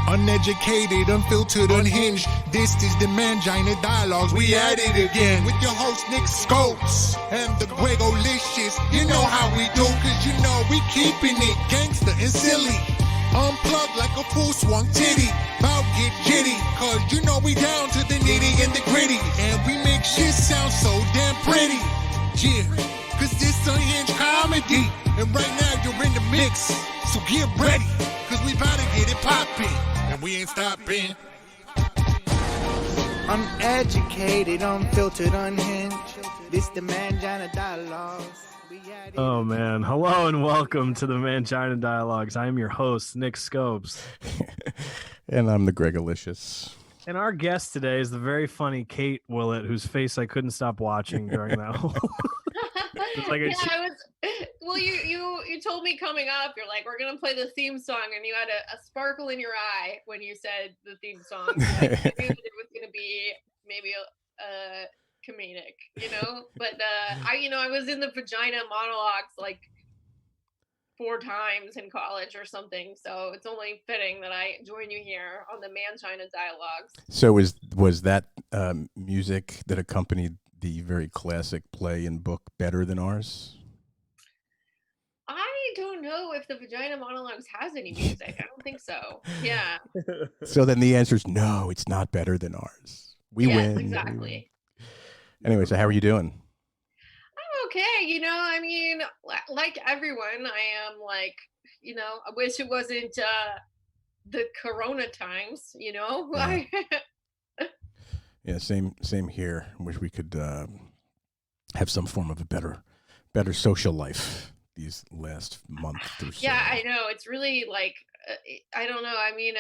Uneducated, unfiltered, unhinged. This is the Mangina Dialogues. We at it again with your host Nick Scopes and the Gwegolicious. You know how we do, cause you know we keeping it gangster and silly. Unplugged like a full swung titty. Bout get jitty, cause you know we down to the nitty and the gritty. And we make shit sound so damn pretty. Yeah, cause this unhinged comedy. And right now you're in the mix, so get ready, cause we bout to get it poppin'. And we ain't stopping. Uneducated, unfiltered, unhinged. This the Mangina Dialogues. Oh man, hello and welcome to the Mangina Dialogues. I am your host, Nick Scopes. And I'm the Gwegolicious. And our guest today is the very funny Kate Willett, whose face I couldn't stop watching during that whole... Well, you told me coming up, you're like, we're gonna play the theme song, and you had a sparkle in your eye when you said the theme song. I knew that it was gonna be maybe a comedic, you know. But I was in the vagina monologues like 4 times in college or something, so it's only fitting that I join you here on the Mangina Dialogues. So was that music that accompanied the very classic play and book better than ours? I don't know if the Vagina Monologues has any music. I don't think so. Yeah. So then the answer is no, it's not better than ours. We win. Exactly. Anyway, so how are you doing? I'm okay. I mean, like everyone, I am like, I wish it wasn't the Corona times, Yeah. Yeah, same here. Wish we could have some form of a better social life these last month or so. Yeah, I know. It's really like, I don't know. I mean,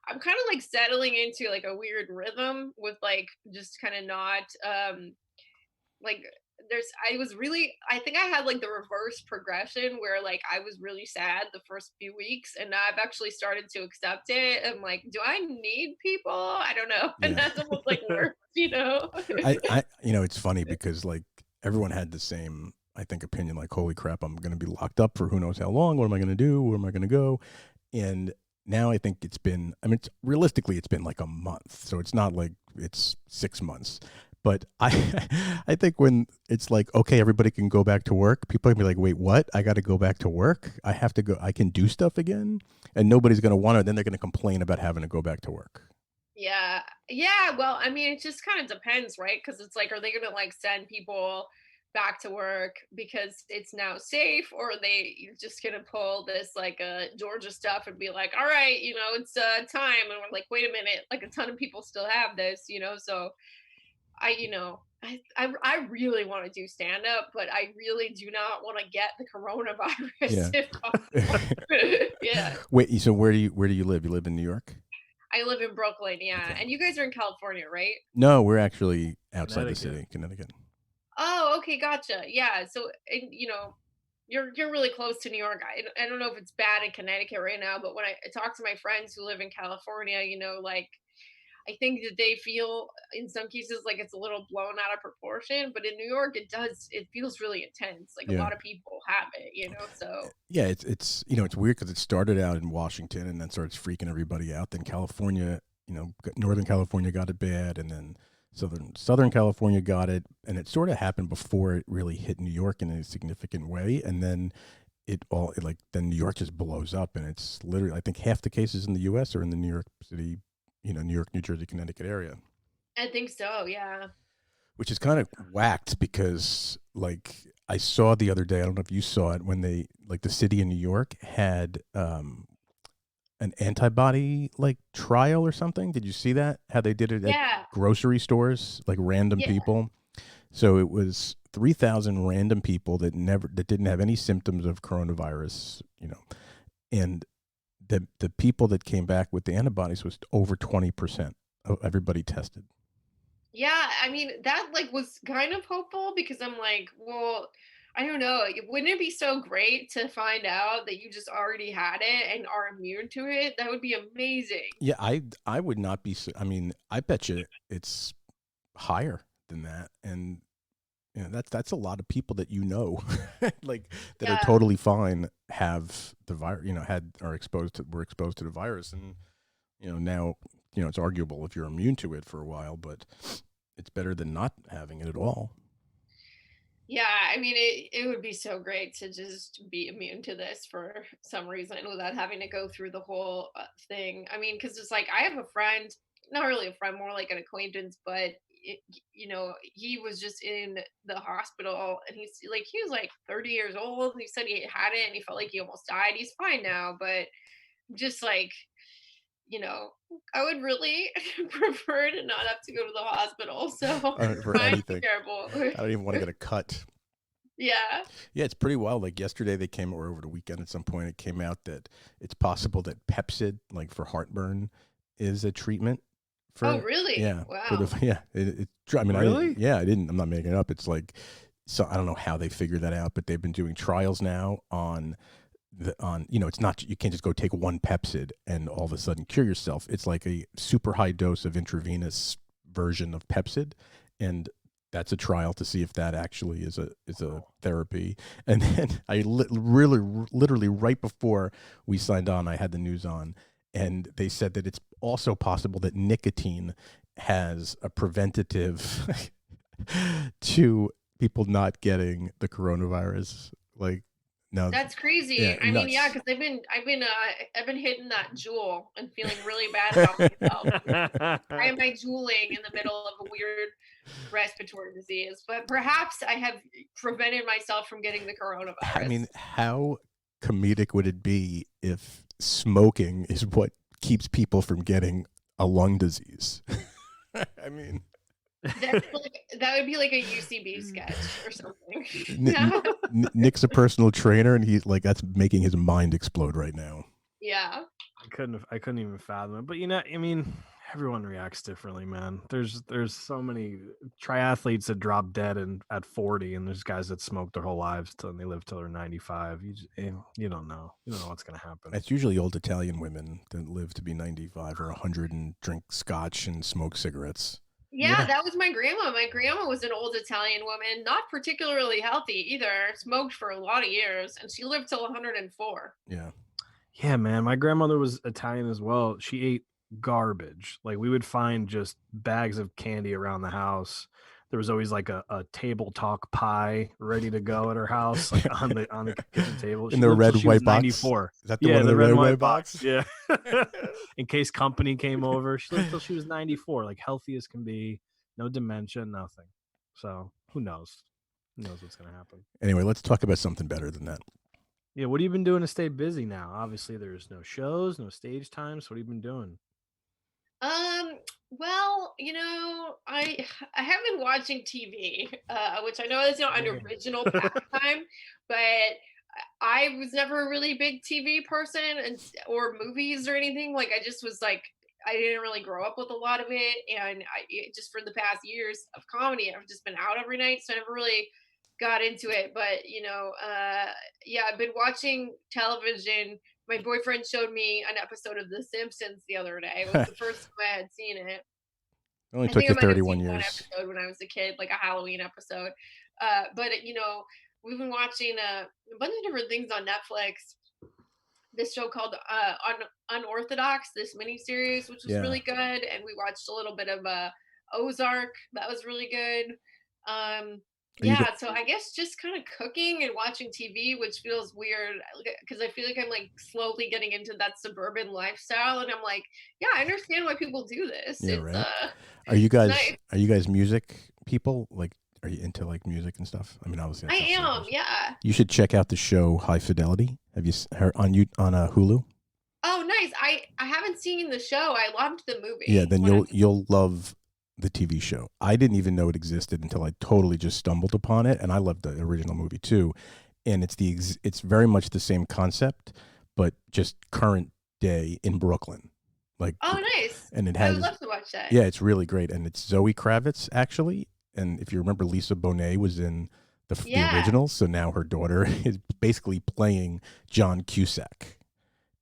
I'm kind of like settling into like a weird rhythm with like just kind of not like I think I had like the reverse progression where like I was really sad the first few weeks, and now I've actually started to accept it. I'm like, do I need people? I don't know. And Yeah. that's almost like worse, I it's funny because like everyone had the same, I think, opinion, like, holy crap, I'm going to be locked up for who knows how long. What am I going to do? Where am I going to go? And now I think realistically, it's been like a month. So it's not like it's 6 months. But I think when it's like, okay, everybody can go back to work, people are going to be like, wait, what? I got to go back to work? I have to go, I can do stuff again? And nobody's going to want it. Then they're going to complain about having to go back to work. Yeah. Yeah. Well, I mean, it just kind of depends, right? Because it's like, are they going to like send people back to work because it's now safe, or are they just going to pull this like Georgia stuff and be like, all right, it's time. And we're like, wait a minute, like a ton of people still have this, so I really want to do stand up, but I really do not want to get the coronavirus. Yeah. Yeah. Wait, so where do you live? You live in New York? I live in Brooklyn, yeah. Okay. And you guys are in California, right? No, we're actually outside the city, Connecticut. Oh, okay, gotcha. Yeah. So, you're really close to New York. I don't know if it's bad in Connecticut right now, but when I talk to my friends who live in California, like I think that they feel in some cases like it's a little blown out of proportion, but in New York it feels really intense. Like a lot of people have it, so. Yeah, it's it's weird because it started out in Washington and then starts freaking everybody out. Then California, Northern California got it bad, and then Southern California got it, and it sort of happened before it really hit New York in a significant way, and then then New York just blows up, and it's literally, I think, half the cases in the U.S. are in the New York City, New York, New Jersey, Connecticut area. I think so, yeah. Which is kind of whacked because, like, I saw the other day, I don't know if you saw it, when they, like, the city in New York had an antibody, like, trial or something. Did you see that? How they did it at grocery stores, like, random people. So it was 3,000 random people that didn't have any symptoms of coronavirus, and the people that came back with the antibodies was over 20% of everybody tested. Yeah, I mean, that like was kind of hopeful because I'm like, well, I don't know. Wouldn't it be so great to find out that you just already had it and are immune to it? That would be amazing. Yeah, I would not be. I mean, I bet you it's higher than that, and that's a lot of people that like that are totally fine have the virus. Were exposed to the virus, and Now, it's arguable if you're immune to it for a while, but it's better than not having it at all. Yeah, I mean, it would be so great to just be immune to this for some reason without having to go through the whole thing. I mean, because it's like I have a friend, not really a friend, more like an acquaintance, but he was just in the hospital, and he was like 30 years old. He said he had it, and he felt like he almost died. He's fine now, but just like I would really prefer to not have to go to the hospital. So For mine's anything. terrible. I don't even want to get a cut. Yeah. Yeah, it's pretty wild. Like yesterday, or over the weekend at some point, it came out that it's possible that Pepsid, like for heartburn, is a treatment. Oh, really? Yeah. Wow. I mean, Really? I'm not making it up. It's like, so I don't know how they figured that out, but they've been doing trials now on it's not, you can't just go take one Pepsid and all of a sudden cure yourself. It's like a super high dose of intravenous version of Pepsid, and that's a trial to see if that actually is a therapy. And then I literally right before we signed on, I had the news on, and they said that it's also possible that nicotine has a preventative to people not getting the coronavirus. Like, no, that's crazy. Yeah, I mean, yeah, because I've been hitting that jewel and feeling really bad about myself. Why am I jeweling in the middle of a weird respiratory disease? But perhaps I have prevented myself from getting the coronavirus. I mean, how comedic would it be if smoking is what keeps people from getting a lung disease? I mean, that would be like a UCB sketch or something. Nick's a personal trainer, and he's like, that's making his mind explode right now. Yeah. I couldn't even fathom it. But I mean, everyone reacts differently, man. There's so many triathletes that drop dead at 40, and there's guys that smoke their whole lives and they live till they're 95. You don't know. You don't know what's gonna happen. It's usually old Italian women that live to be 95 or 100 and drink scotch and smoke cigarettes. Yeah, that was my grandma. My grandma was an old Italian woman, not particularly healthy either, smoked for a lot of years, and she lived till 104. Yeah. Yeah, man. My grandmother was Italian as well. She ate garbage. Like, we would find just bags of candy around the house. There was always like a table talk pie ready to go at her house, like on the kitchen table. In the red white box. 94. Is that the one in the red white box? Yeah. In case company came over, she lived till she was 94, like healthy as can be, no dementia, nothing. So who knows? Who knows what's gonna happen? Anyway, let's talk about something better than that. Yeah, what have you been doing to stay busy now? Obviously, there's no shows, no stage time. So what have you been doing? Well, I have been watching TV, which I know is not an original pastime, but I was never a really big TV person or movies or anything. Like, I just was like, I didn't really grow up with a lot of it, and just for the past years of comedy, I've just been out every night, so I never really got into it. But yeah, I've been watching television. My boyfriend showed me an episode of The Simpsons the other day. It was the first time I had seen it. It only took you 31 years. One episode when I was a kid, like a Halloween episode. But we've been watching a bunch of different things on Netflix. This show called Unorthodox, this miniseries, which was really good, and we watched a little bit of Ozark. That was really good. So I guess just kind of cooking and watching TV, which feels weird because I feel like I'm like slowly getting into that suburban lifestyle, and I'm like, yeah, I understand why people do this. Yeah, right. Are you guys music people? Like, are you into like music and stuff? I mean, obviously. I am. Yeah. You should check out the show High Fidelity. Have you heard on Hulu? Oh, nice. I haven't seen the show. I loved the movie. Yeah, then you'll love the TV show. I didn't even know it existed until I totally just stumbled upon it, and I loved the original movie too. And it's very much the same concept, but just current day in Brooklyn. Like, oh, nice. And I would love to watch that. Yeah, it's really great, and it's Zoe Kravitz actually. And if you remember, Lisa Bonet was in the original, so now her daughter is basically playing John Cusack.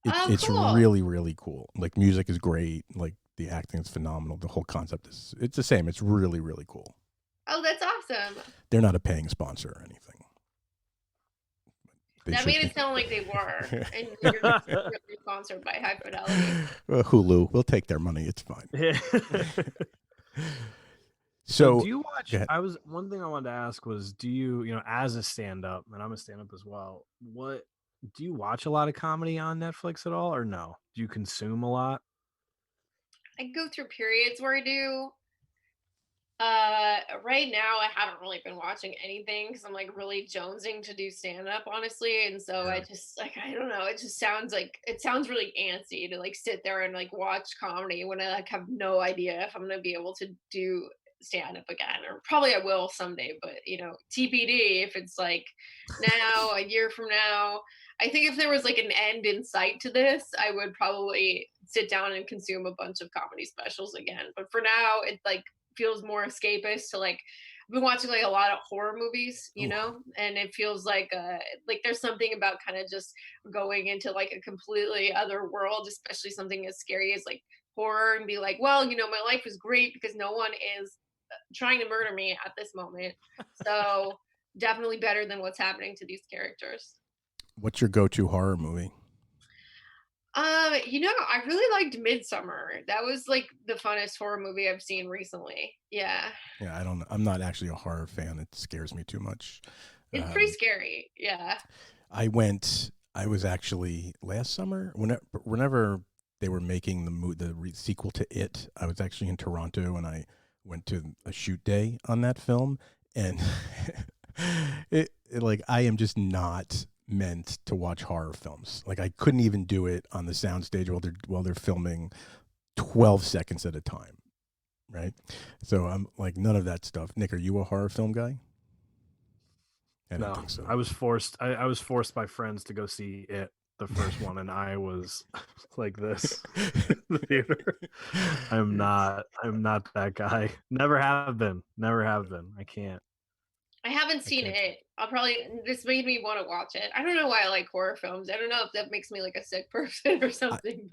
It's cool. really, really cool. Like, music is great. Like, the acting is phenomenal. The whole concept it's the same. It's really, really cool. Oh, that's awesome. They're not a paying sponsor or anything. That made it sound like they were, and you're secretly sponsored by High Fidelity. Well, Hulu, we'll take their money. It's fine. Yeah. So do you watch? go ahead. One thing I wanted to ask was, do you as a stand-up, and I'm a stand-up as well, what do you watch a lot of comedy on Netflix at all, or no? Do you consume a lot? I go through periods where I do. Right now I haven't really been watching anything because I'm like really jonesing to do stand up, honestly. And so Yeah. I just like, I don't know, it just sounds like it sounds really antsy to like sit there and like watch comedy when I like have no idea if I'm gonna be able to do stand up again, or probably I will someday, but TBD if it's like now, a year from now. I think if there was like an end in sight to this, I would probably sit down and consume a bunch of comedy specials again. But for now, it like feels more escapist to like I've been watching like a lot of horror movies, and it feels like there's something about kind of just going into like a completely other world, especially something as scary as like horror, and be like, well, my life is great because no one is trying to murder me at this moment. So definitely better than what's happening to these characters. What's your go-to horror movie? I really liked Midsummer. That was like the funnest horror movie I've seen recently. Yeah. Yeah, I don't know. I'm not actually a horror fan. It scares me too much. It's pretty scary. Yeah. I was actually last summer, whenever they were making the sequel to It, I was actually in Toronto, and I went to a shoot day on that film, and I am just not meant to watch horror films. Like, I couldn't even do it on the soundstage while they're filming 12 seconds at a time, right? So I'm like, none of that stuff. Nick, are you a horror film guy? I don't think so. I was forced. I was forced by friends to go see It, the first one, and I was like this in the theater. I'm not that guy. Never have been. I can't. I haven't seen it. This made me want to watch it. I don't know why I like horror films. I don't know if that makes me like a sick person or something.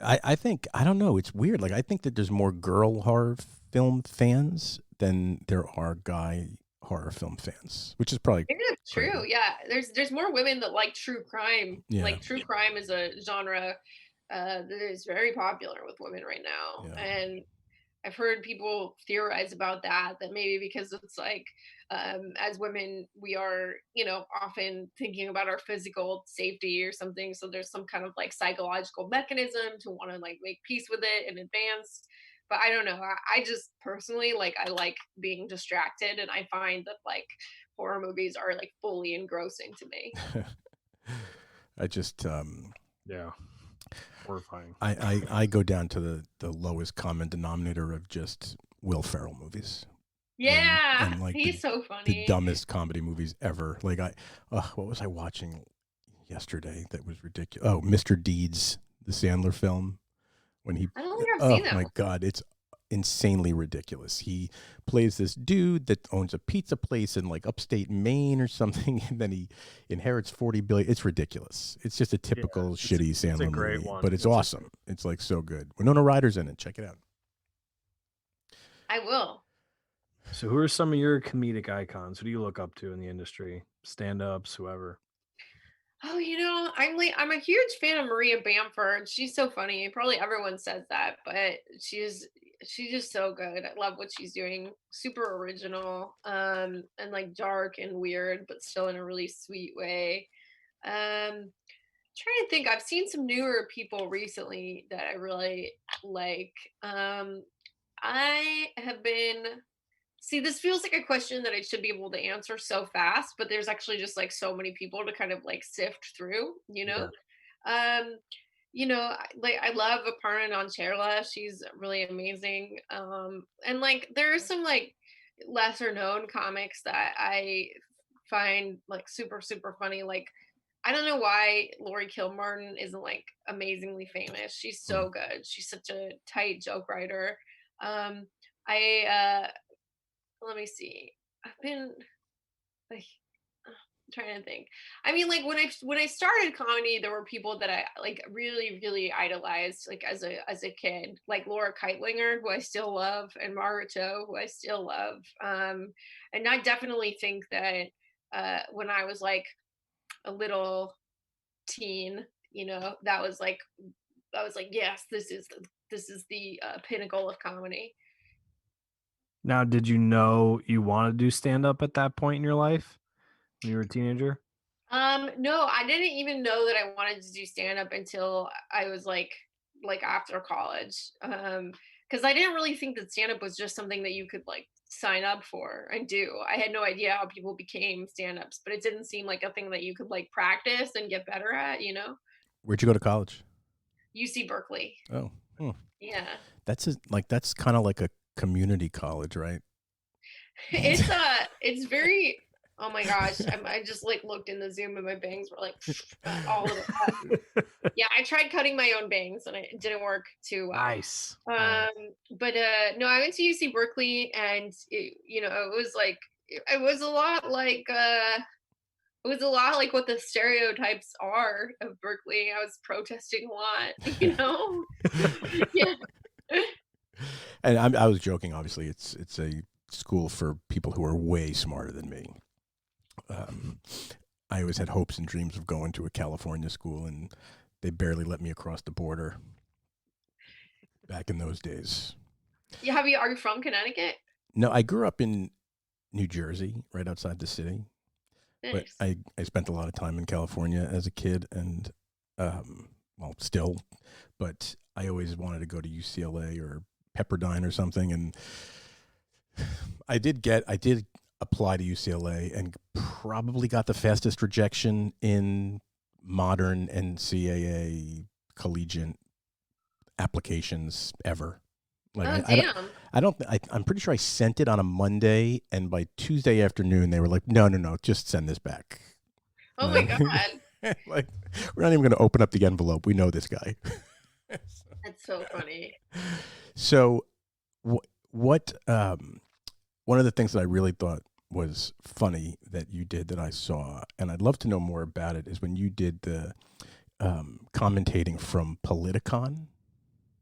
I think, I don't know. It's weird. Like, I think that there's more girl horror film fans than there are guy horror film fans, which is probably true. crazy. Yeah, there's more women that like true crime. Yeah. Like true crime is a genre that is very popular with women right now. Yeah. And I've heard people theorize about that maybe because it's like as women we are often thinking about our physical safety or something, so there's some kind of like psychological mechanism to want to like make peace with it in advance. But I don't know, I just personally like I like being distracted, and I find that like horror movies are like fully engrossing to me. I just yeah, horrifying. I go down to the lowest common denominator of just Will Ferrell movies. Yeah, and like he's so funny. The dumbest comedy movies ever. Like what was I watching yesterday that was ridiculous? Oh, Mr. Deeds, the Sandler film. When he, I don't think I've seen that. Oh my God, it's insanely ridiculous. He plays this dude that owns a pizza place in like upstate Maine or something, and then he inherits $40 billion. It's ridiculous. It's just a typical shitty Sandler it's a great movie, one. but it's awesome. It's like so good. Winona Ryder's in it. Check it out. I will. So who are some of your comedic icons? Who do you look up to in the industry? Stand-ups, whoever. Oh, I'm a huge fan of Maria Bamford. She's so funny. Probably everyone says that, but she's just so good. I love what she's doing. Super original, and like dark and weird, but still in a really sweet way. Trying to think. I've seen some newer people recently that I really like. I have been. See, this feels like a question that I should be able to answer so fast, but there's actually just like so many people to kind of like sift through, Yeah. Like I love Aparna Nancherla. She's really amazing. And like there are some like lesser known comics that I find like super, super funny. Like I don't know why Lori Kilmartin isn't like amazingly famous. She's so good. She's such a tight joke writer. Let me see. I've been like I'm trying to think. I mean, like when I started comedy, there were people that I like really, really idolized, like as a kid, like Laura Keitlinger, who I still love, and Margaret Cho, who I still love. And I definitely think that when I was like a little teen, that was like, yes, this is the pinnacle of comedy. Now, did you know you want to do stand up at that point in your life when you were a teenager? No, I didn't even know that I wanted to do stand up until I was like after college. Because I didn't really think that stand up was just something that you could like sign up for and do. I had no idea how people became stand ups, but it didn't seem like a thing that you could like practice and get better at, Where'd you go to college? UC Berkeley. Oh, Yeah. that's kind of like a community college, right? It's very, oh my gosh, I just like looked in the Zoom and my bangs were like all of it. Yeah, I tried cutting my own bangs and it didn't work too well. Nice. But no, I went to UC Berkeley, and it was a lot like what the stereotypes are of Berkeley. I was protesting a lot, Yeah. And I was joking. Obviously, it's a school for people who are way smarter than me. I always had hopes and dreams of going to a California school, and they barely let me across the border back in those days. Yeah, are you from Connecticut? No, I grew up in New Jersey, right outside the city. Nice. But I spent a lot of time in California as a kid, and still, but I always wanted to go to UCLA or Pepperdine or something, and I did apply to UCLA and probably got the fastest rejection in modern NCAA collegiate applications ever. Like, damn. I'm pretty sure I sent it on a Monday, and by Tuesday afternoon they were like, no, just send this back. Oh my God. Like, we're not even going to open up the envelope. We know this guy. That's so funny. So what one of the things that I really thought was funny that you did that I saw, and I'd love to know more about it, is when you did the commentating from Politicon.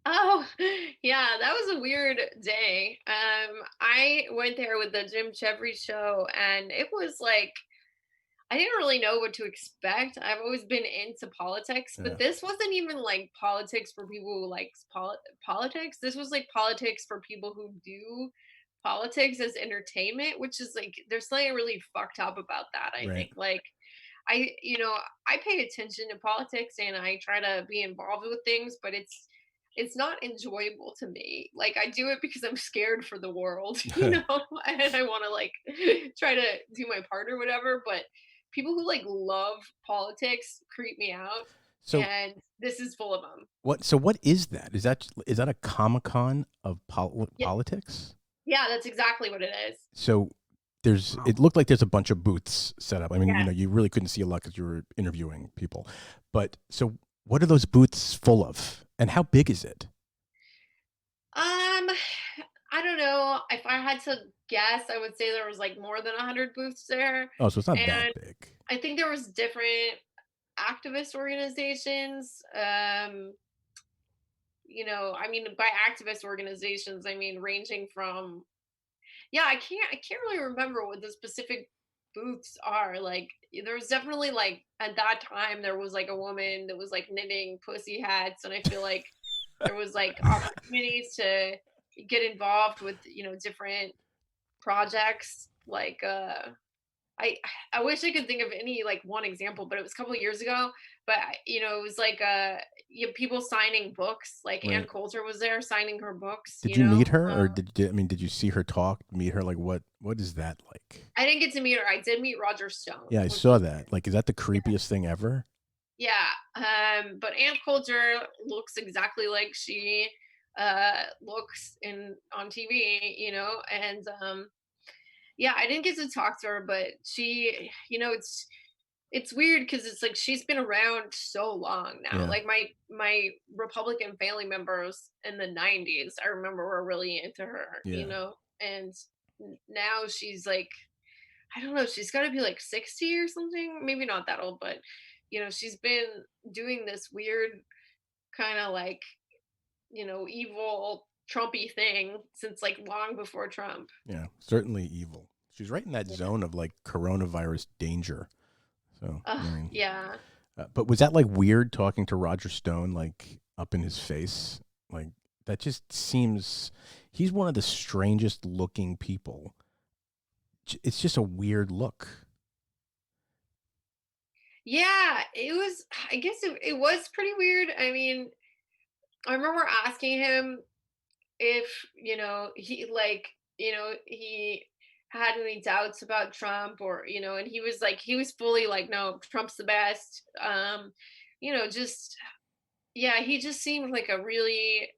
Oh, yeah, that was a weird day. I went there with the Jim Chevry show, and it was like, I didn't really know what to expect. I've always been into politics, but this wasn't even like politics for people who like politics. This was like politics for people who do politics as entertainment, which is like, there's something really fucked up about that. I think like, I pay attention to politics and I try to be involved with things, but it's not enjoyable to me. Like, I do it because I'm scared for the world, and I want to like try to do my part or whatever. But people who like love politics creep me out. So, and this is full of them. What is that? Is that a Comic-Con of politics? Yeah, that's exactly what it is. So it looked like there's a bunch of booths set up. I mean, you really couldn't see a lot because you were interviewing people. But so what are those booths full of? And how big is it? I don't know. If I had to guess, I would say there was like more than 100 booths there. Oh, so it's not that big. I think there was different activist organizations. I mean, by activist organizations, I mean ranging from, I can't really remember what the specific booths are. Like, there was definitely like at that time there was like a woman that was like knitting pussy hats, and I feel like there was like opportunities to get involved with different projects. Like I wish I could think of any like one example, but it was a couple of years ago. But it was like people signing books. Like Ann Coulter was there signing her books. Did you meet her, or did you see her talk? Meet her? Like what is that like? I didn't get to meet her. I did meet Roger Stone. Yeah, I saw that. Like, is that the creepiest thing ever? Yeah. But Ann Coulter looks exactly like she looks on TV, and I didn't get to talk to her, but she, it's weird because it's like she's been around so long now. Like my Republican family members in the 90s, I remember, were really into her, and now she's like, I don't know, she's got to be like 60 or something, maybe not that old, but she's been doing this weird kind of like, evil Trumpy thing since like long before Trump. Yeah, certainly evil. She's right in that zone of like coronavirus danger. So, I mean, Yeah. but was that like weird talking to Roger Stone, like up in his face? Like that just seems, he's one of the strangest looking people. It's just a weird look. Yeah, it was, I guess it was pretty weird. I mean, I remember asking him if, he like, he had any doubts about Trump, or, and he was fully like, no, Trump's the best. Just, yeah, he just seemed like a really,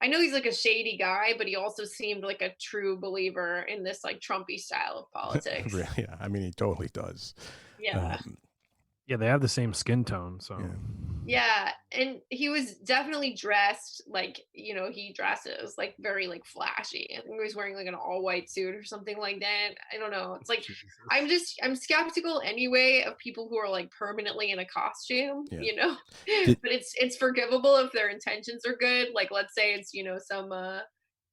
I know he's like a shady guy, but he also seemed like a true believer in this like Trumpy style of politics. Really, yeah. I mean, he totally does. Yeah. Yeah, they have the same skin tone, so Yeah. Yeah, and he was definitely dressed like, he dresses like very like flashy. I think he was wearing like an all white suit or something like that. I don't know. It's like Jesus. I'm skeptical anyway of people who are like permanently in a costume, Yeah. but it's forgivable if their intentions are good. Like let's say it's, some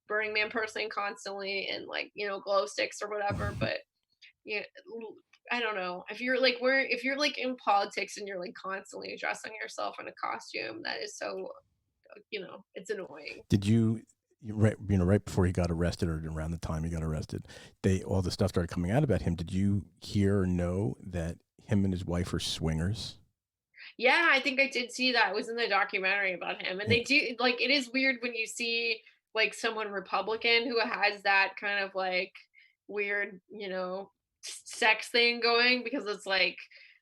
Burning Man person constantly in like, glow sticks or whatever, but yeah, I don't know. If you're like in politics and you're like constantly dressing yourself in a costume, that is so, it's annoying. Did right before he got arrested, or around the time he got arrested, all the stuff started coming out about him. Did you hear or know that him and his wife are swingers? Yeah, I think I did see that. It was in the documentary about him. And Yeah. they do like, it is weird when you see like someone Republican who has that kind of like weird, sex thing going, because it's like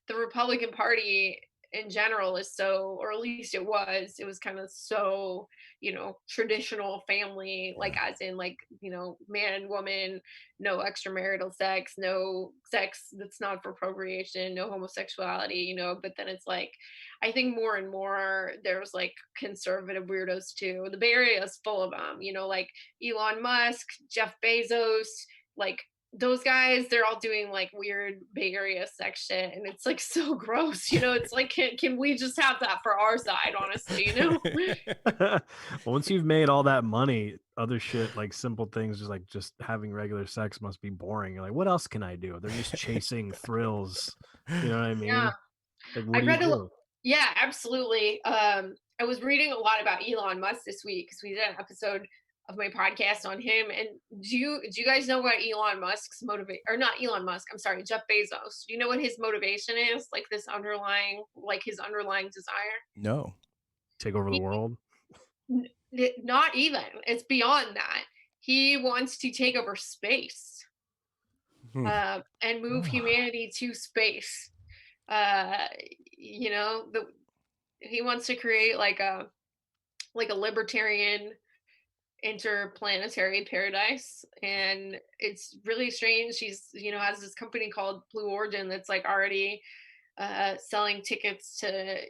the Republican Party in general is so, or at least it was kind of so, traditional family, like as in like, man and woman, no extramarital sex, no sex that's not for procreation, no homosexuality, but then it's like, I think more and more there's like conservative weirdos too. The Bay Area is full of them, like Elon Musk, Jeff Bezos, like those guys, they're all doing like weird Bay Area sex shit, and it's like so gross. It's like, can we just have that for our side, honestly? Once you've made all that money, other shit like simple things, just having regular sex must be boring. You're like, what else can I do? They're just chasing thrills. You know what I mean? Yeah, Like, I what do you read do? yeah, absolutely. I was reading a lot about Elon Musk this week because we did an episode of my podcast on him. And do you guys know what Elon Musk's motivate, or not Elon Musk? I'm sorry, Jeff Bezos. Do you know what his motivation is? Like this underlying, like his underlying desire. No. Take over the He, world? not even. It's beyond that. He wants to take over space, Hmm. and move humanity to space. Uh, he wants to create like a libertarian interplanetary paradise, and it's really strange. He's has this company called Blue Origin that's like already selling tickets to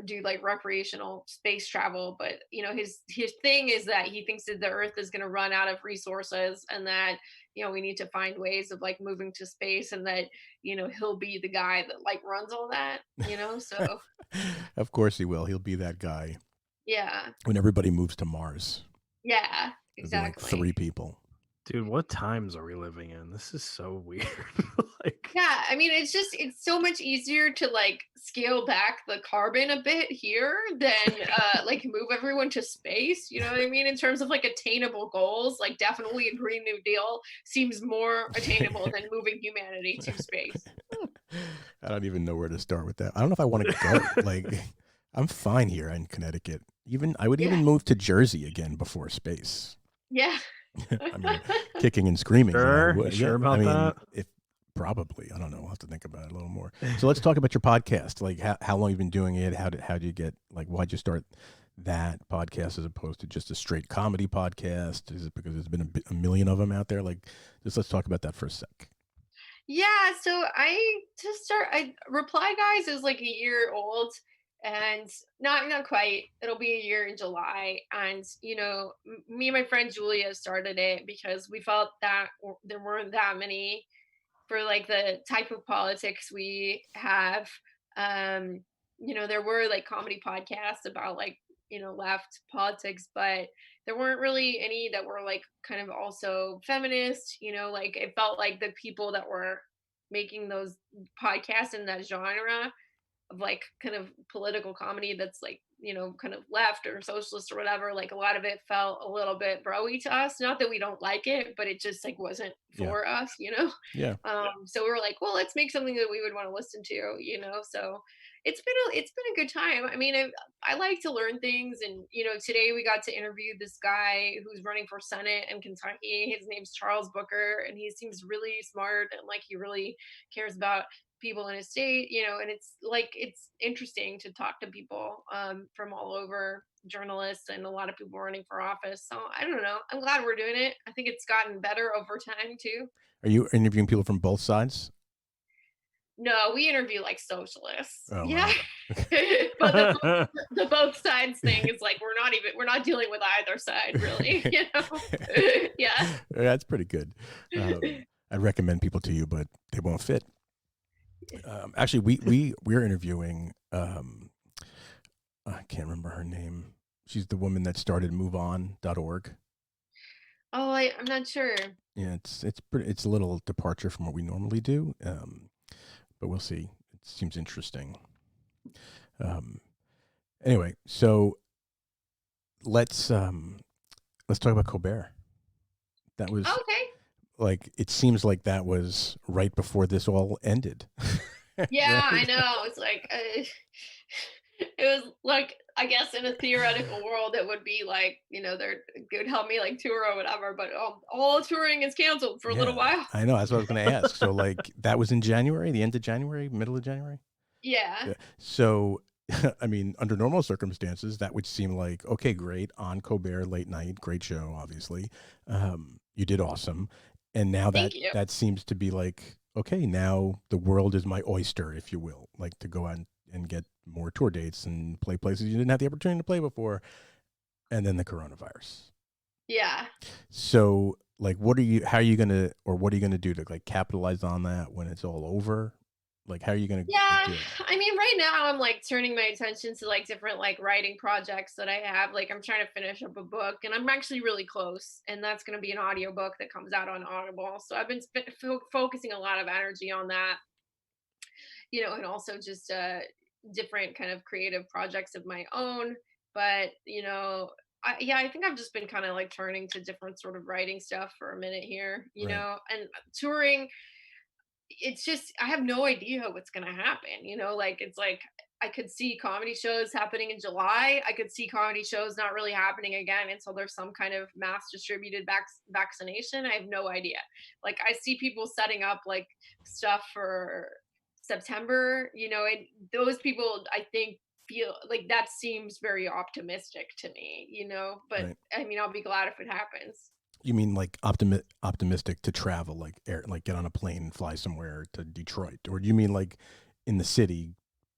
do like recreational space travel, but his thing is that he thinks that the earth is going to run out of resources, and that we need to find ways of like moving to space, and that he'll be the guy that like runs all that, so Of course he will. He'll be that guy yeah, when everybody moves to Mars. yeah, There'll be like exactly. 3 people. Dude, what times are we living in? This is so weird. Like, Yeah, I mean, it's so much easier to like scale back the carbon a bit here than like move everyone to space. You know what I mean? In terms of like attainable goals, like definitely a Green New Deal seems more attainable than moving humanity to space. I don't even know where to start with that. I don't know if I want to go. Like, I'm fine here in Connecticut. I would even move to Jersey again before space. Yeah. I mean, kicking and screaming. Sure? Sure about that? If probably, I don't know. I'll have to think about it a little more. So let's talk about your podcast. Like, how long you've been doing it? How did you get, like, why'd you start that podcast as opposed to just a straight comedy podcast? Is it because there's been a million of them out there? Like, let's talk about that for a sec. Yeah, so Reply Guys is like a year old, and not quite. It'll be a year in July, and me and my friend Julia started it because we felt that there weren't that many for like the type of politics we have. There were like comedy podcasts about like left politics, but there weren't really any that were like kind of also feminist. Like it felt like the people that were making those podcasts in that genre of like kind of political comedy that's like, you know, kind of left or socialist or whatever, like a lot of it felt a little bit broy to us. Not that we don't like it, but it just like wasn't Yeah. for us, you know. Yeah. So we were like, well, let's make something that we would want to listen to, you know. So it's been a good time. I mean, I like to learn things, and you know, today we got to interview this guy who's running for Senate in Kentucky. His name's Charles Booker, and he seems really smart and like he really cares about people in his state, you know, and it's like it's interesting to talk to people from all over, journalists and a lot of people running for office. So I don't know. I'm glad we're doing it. I think it's gotten better over time too. Are you interviewing people from both sides? No, we interview like socialists. Oh, Yeah. wow. But the both sides thing is like we're not dealing with either side really, you know. Yeah. That's pretty good. I'd recommend people to you, but they won't fit. Actually, we're interviewing. I can't remember her name. She's the woman that started MoveOn.org. Oh, I'm not sure. Yeah, it's a little departure from what we normally do, but we'll see. It seems interesting. Anyway, so let's talk about Colbert. That was Okay. like, it seems like that was right before this all ended. Yeah, I know. It's like it was like, I guess in a theoretical world it would be like, you know, they would help me like tour or whatever, but all touring is canceled for a little while. I know, that's what I was going to ask. So like that was in January, the end of January, middle of January. Yeah. So I mean, under normal circumstances, that would seem like, okay, great, on Colbert late night, great show, obviously. You did awesome. And now that seems to be like, okay, now the world is my oyster, if you will, like to go out and get more tour dates and play places you didn't have the opportunity to play before. And then the coronavirus. Yeah. So like, how are you going to do to like capitalize on that when it's all over? Like, how are you going to do it? I mean, right now I'm like turning my attention to like different like writing projects that I have. Like I'm trying to finish up a book and I'm actually really close, and that's going to be an audiobook that comes out on Audible. So I've been focusing a lot of energy on that, you know, and also just different kind of creative projects of my own. But, you know, I think I've just been kind of like turning to different sort of writing stuff for a minute here, you know, and touring. It's just, I have no idea what's going to happen, you know, like it's like I could see comedy shows happening in July. I could see comedy shows not really happening again until there's some kind of mass distributed vaccination. I have no idea. Like I see people setting up like stuff for September, you know, and those people I think feel like that seems very optimistic to me, you know, but I mean, I'll be glad if it happens. You mean like optimistic to travel, like get on a plane and fly somewhere to Detroit, or do you mean like in the city?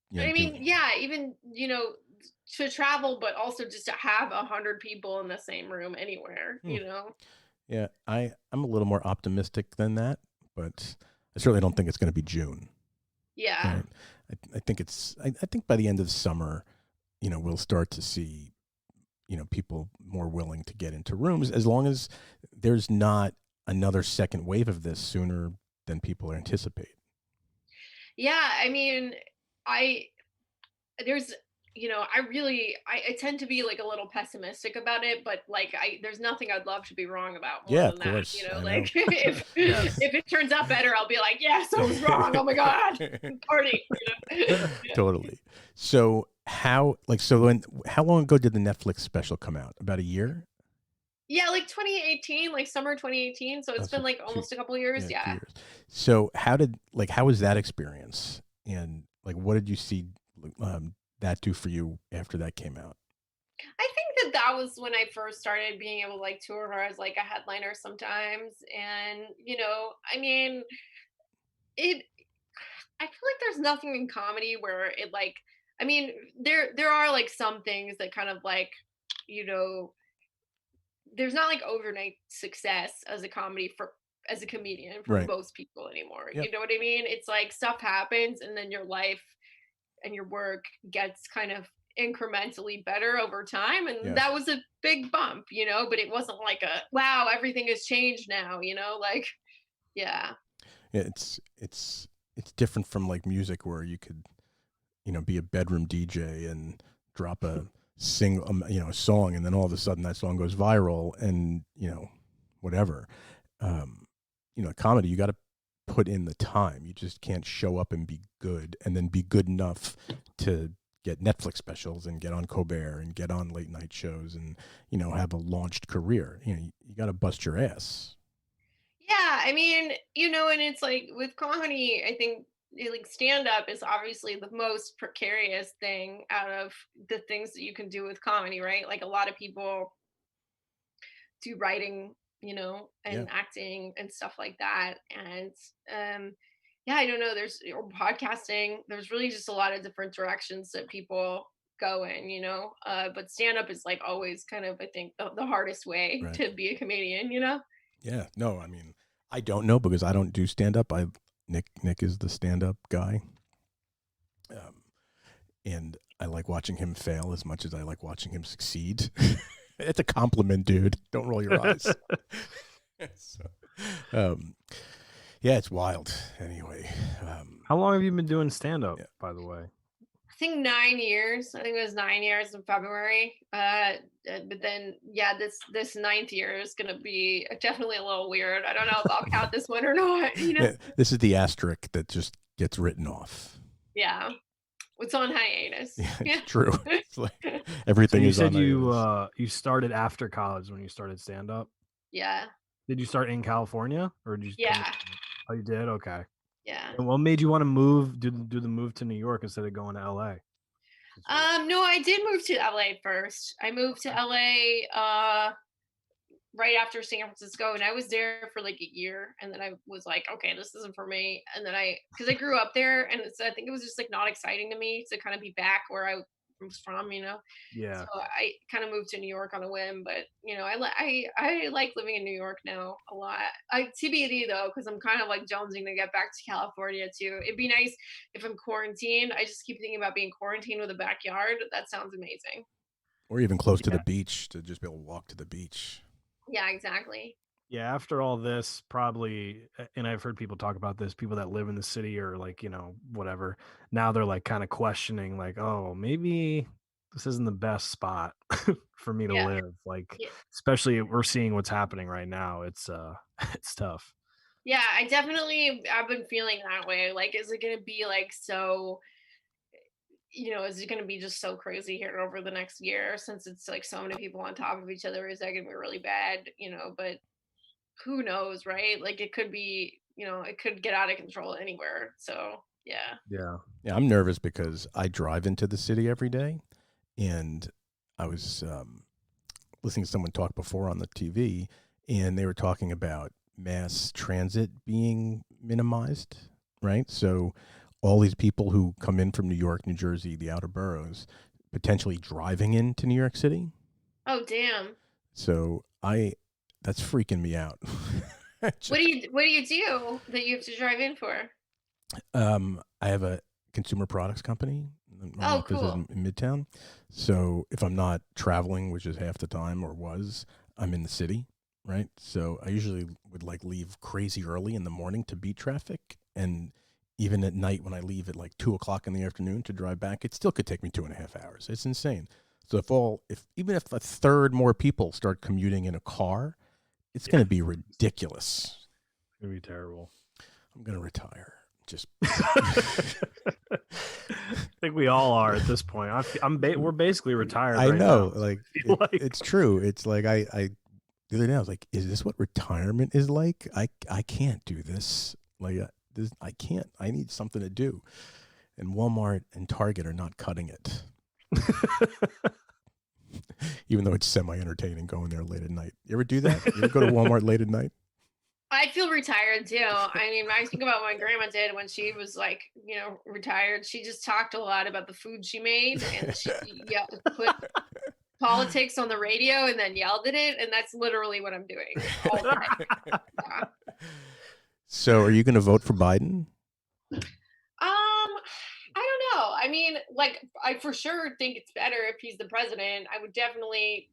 You know, I mean, yeah, even, you know, to travel, but also just to have 100 people in the same room anywhere, you know? Yeah, I'm a little more optimistic than that, but I certainly don't think it's going to be June. Yeah. Right? I think I think by the end of summer, you know, we'll start to see, you know, people more willing to get into rooms, as long as there's not another second wave of this sooner than people anticipate. Yeah, I mean, there's, you know, I tend to be like a little pessimistic about it, but like there's nothing I'd love to be wrong about more than that, you know, like if it turns out better, I'll be like, yes, I was wrong. Oh my God, party. You know? Totally. So how long ago did the Netflix special come out? About a year? Yeah, like 2018, like summer 2018. So it's been like almost a couple of years. Yeah. 2 years. So how was that experience? And like, what did you see that do for you after that came out? I think that was when I first started being able to like tour as like a headliner sometimes. And, you know, I mean, I feel like there's nothing in comedy where it like, I mean, there are like some things that kind of like, you know, there's not like overnight success as a comedian for most people anymore. Yep. You know what I mean? It's like stuff happens and then your life and your work gets kind of incrementally better over time. And that was a big bump, you know, but it wasn't like wow, everything has changed now, you know, like, yeah. It's different from like music where you could, be a bedroom DJ and drop a a song, and then all of a sudden that song goes viral, and whatever. Comedy, you got to put in the time. You just can't show up and be good, and then be good enough to get Netflix specials and get on Colbert and get on late night shows and have a launched career. You got to bust your ass. Yeah, I mean, and it's like with comedy, I think like stand up is obviously the most precarious thing out of the things that you can do with comedy, right? Like a lot of people do writing, and acting and stuff like that. And yeah, I don't know, there's podcasting, there's really just a lot of different directions that people go in, but stand up is like always kind of, I think, the hardest way Right. to be a comedian, Yeah. No, I mean, I don't know because I don't do stand up. Nick is the stand up guy. And I like watching him fail as much as I like watching him succeed. It's a compliment, dude. Don't roll your eyes. Yeah, it's wild. Anyway. How long have you been doing stand up, by the way? I think 9 years. I think it was 9 years in February. But then, yeah, this 9th year is going to be definitely a little weird. I don't know if I'll count this one or not. Yeah, this is the asterisk that just gets written off. Yeah. It's on hiatus. Yeah, true. It's like everything is on hiatus. You said you started after college when you started stand up? Yeah. Did you start in California or did you? Yeah. Oh, you did? Okay. Yeah. And what made you want to do the move to New York instead of going to LA? No, I did move to LA first. I moved to LA right after San Francisco, and I was there for like a year, and then I was like, okay, this isn't for me. And then because I grew up there, and I think it was just like not exciting to me to kind of be back where I was from, Yeah. So I kind of moved to New York on a whim, but I like living in New York now a lot. TBD though, because I'm kind of like jonesing to get back to California too. It'd be nice if I'm quarantined. I just keep thinking about being quarantined with a backyard. That sounds amazing. Or even close to the beach, to just be able to walk to the beach. Yeah, exactly. Yeah, after all this, probably, and I've heard people talk about this, people that live in the city or like, whatever, now they're like kind of questioning like, oh, maybe this isn't the best spot for me to live. Like, especially we're seeing what's happening right now. It's tough. Yeah, I've been feeling that way. Like, is it going to be like so, is it going to be just so crazy here over the next year since it's like so many people on top of each other? Is that going to be really bad? But who knows, right? Like it could be, it could get out of control anywhere. So, yeah. Yeah. Yeah, I'm nervous because I drive into the city every day, and I was listening to someone talk before on the TV, and they were talking about mass transit being minimized, right? So all these people who come in from New York, New Jersey, the outer boroughs, potentially driving into New York City. Oh, damn. So that's freaking me out. What do you do that you have to drive in for? I have a consumer products company. My office is in Midtown. So if I'm not traveling, which is half the time or was, I'm in the city, right? So I usually would like leave crazy early in the morning to beat traffic, and even at night when I leave at like 2:00 in the afternoon to drive back, it still could take me 2.5 hours. It's insane. So even if a third more people start commuting in a car, it's going to be ridiculous. It's going to be terrible. I'm going to retire. Just I think we all are at this point. We're basically retired. I know, now. like it's true. It's like I the other day I was like, is this what retirement is like? I can't do this. Like I can't. I need something to do. And Walmart and Target are not cutting it. Even though it's semi-entertaining going there late at night. You ever do that? You ever go to Walmart late at night? I feel retired too. I mean, I think about what my grandma did when she was like, retired. She just talked a lot about the food she made, and she put politics on the radio and then yelled at it. And that's literally what I'm doing all the time. Yeah. So are you going to vote for Biden? I don't know. I mean, like, I for sure think it's better if he's the president. I definitely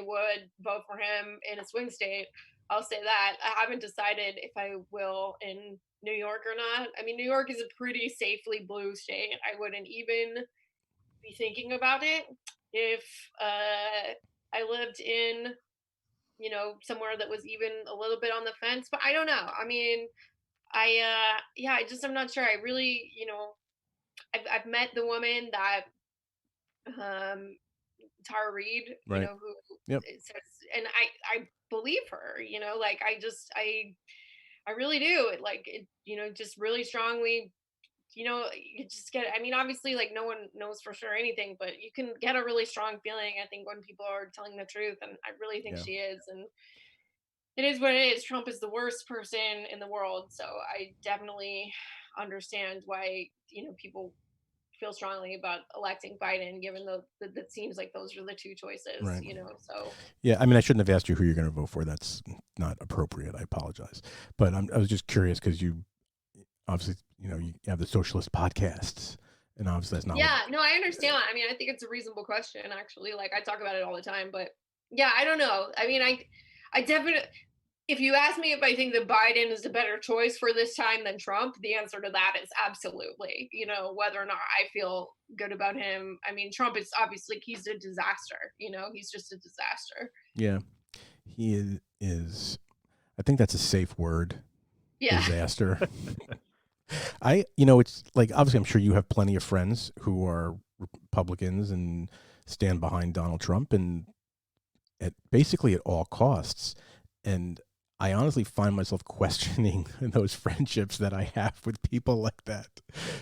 would vote for him in a swing state. I'll say that. I haven't decided if I will in New York or not. I mean, New York is a pretty safely blue state. I wouldn't even be thinking about it if I lived in, somewhere that was even a little bit on the fence. But I don't know. I mean, I'm not sure. I really, I've met the woman that Tara Reid, Right. who Yep. it says, and I believe her, like I really do. It like it, just really strongly, you just get, I mean, obviously like no one knows for sure anything, but you can get a really strong feeling, I think, when people are telling the truth. And I really think Yeah. she is. And it is what it is. Trump is the worst person in the world. So I definitely understand why, people feel strongly about electing Biden, given that seems like those are the two choices, Right. So. Yeah, I mean, I shouldn't have asked you who you're going to vote for. That's not appropriate. I apologize. But I was just curious because you obviously, you have the socialist podcasts, and obviously that's not. Yeah, no, I understand. I mean, I think it's a reasonable question, actually. Like, I talk about it all the time, but yeah, I don't know. I mean, I definitely, if you ask me if I think that Biden is a better choice for this time than Trump, the answer to that is absolutely. Whether or not I feel good about him. I mean, Trump is obviously, he's a disaster. He's just a disaster. Yeah, he is. I think that's a safe word. Yeah. Disaster. It's like, obviously I'm sure you have plenty of friends who are Republicans and stand behind Donald Trump and basically at all costs. And I honestly find myself questioning those friendships that I have with people like that.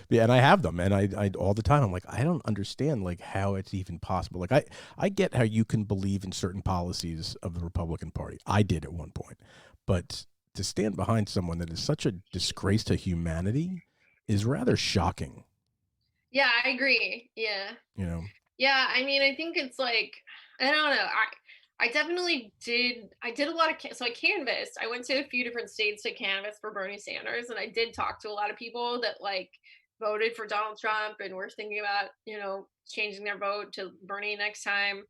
Yeah, and I have them, and I all the time I'm like, I don't understand like how it's even possible. Like I get how you can believe in certain policies of the Republican Party. I did at one point. But to stand behind someone that is such a disgrace to humanity is rather shocking. Yeah, I agree. Yeah. Yeah, I mean, I think it's like, I don't know. I definitely did. I did a lot of, so I canvassed. I went to a few different states to canvass for Bernie Sanders. And I did talk to a lot of people that like voted for Donald Trump and were thinking about, changing their vote to Bernie next time.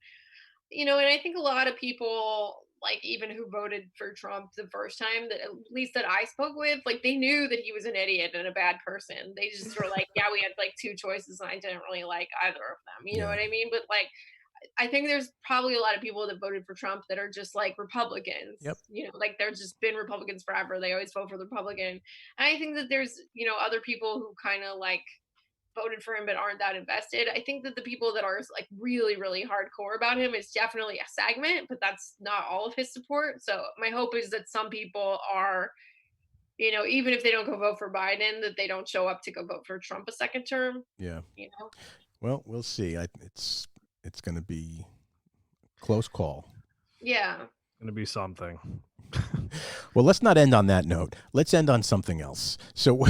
And I think a lot of people, like even who voted for Trump the first time, that at least that I spoke with, like they knew that he was an idiot and a bad person. They just were like, yeah, we had like two choices and I didn't really like either of them. You know what I mean? But like, I think there's probably a lot of people that voted for Trump that are just like Republicans. Yep. Like they're just been Republicans forever. They always vote for the Republican. And I think that there's, other people who kind of like voted for him but aren't that invested. I think that the people that are like really, really hardcore about him is definitely a segment, but that's not all of his support. So my hope is that some people are, even if they don't go vote for Biden, that they don't show up to go vote for Trump a second term. Yeah. Well, we'll see. It's going to be close call. Yeah. Going to be something. Well, let's not end on that note. Let's end on something else. So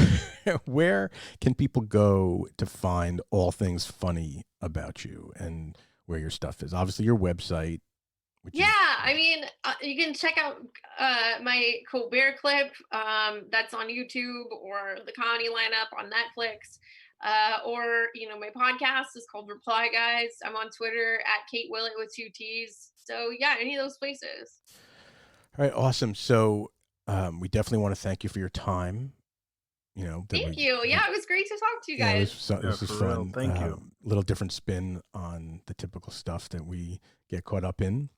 where can people go to find all things funny about you and where your stuff is? Obviously, your website. I mean, you can check out my Colbert clip that's on YouTube, or the Comedy Lineup on Netflix. Or, my podcast is called Reply Guys. I'm on Twitter at Kate Willett with 2 T's. So yeah, any of those places. All right. Awesome. So we definitely want to thank you for your time. Thank you. Yeah, it was great to talk to you guys. Yeah, this was fun. Real. Thank you. Little different spin on the typical stuff that we get caught up in.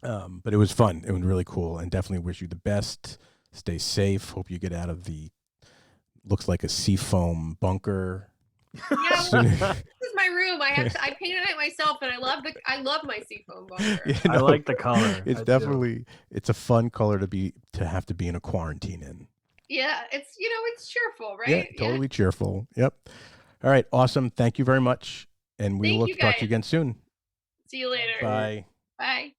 But it was fun. It was really cool, and definitely wish you the best. Stay safe. Hope you get out of the looks like a seafoam bunker. Yeah, this is my room. I painted it myself, and I love my seafoam bunker. I like the color. It's a fun color to have to be in a quarantine in. Yeah, it's it's cheerful, right? Yeah, totally cheerful. Yep. All right, awesome. Thank you very much, and we will talk to you again soon. See you later. Bye. Bye.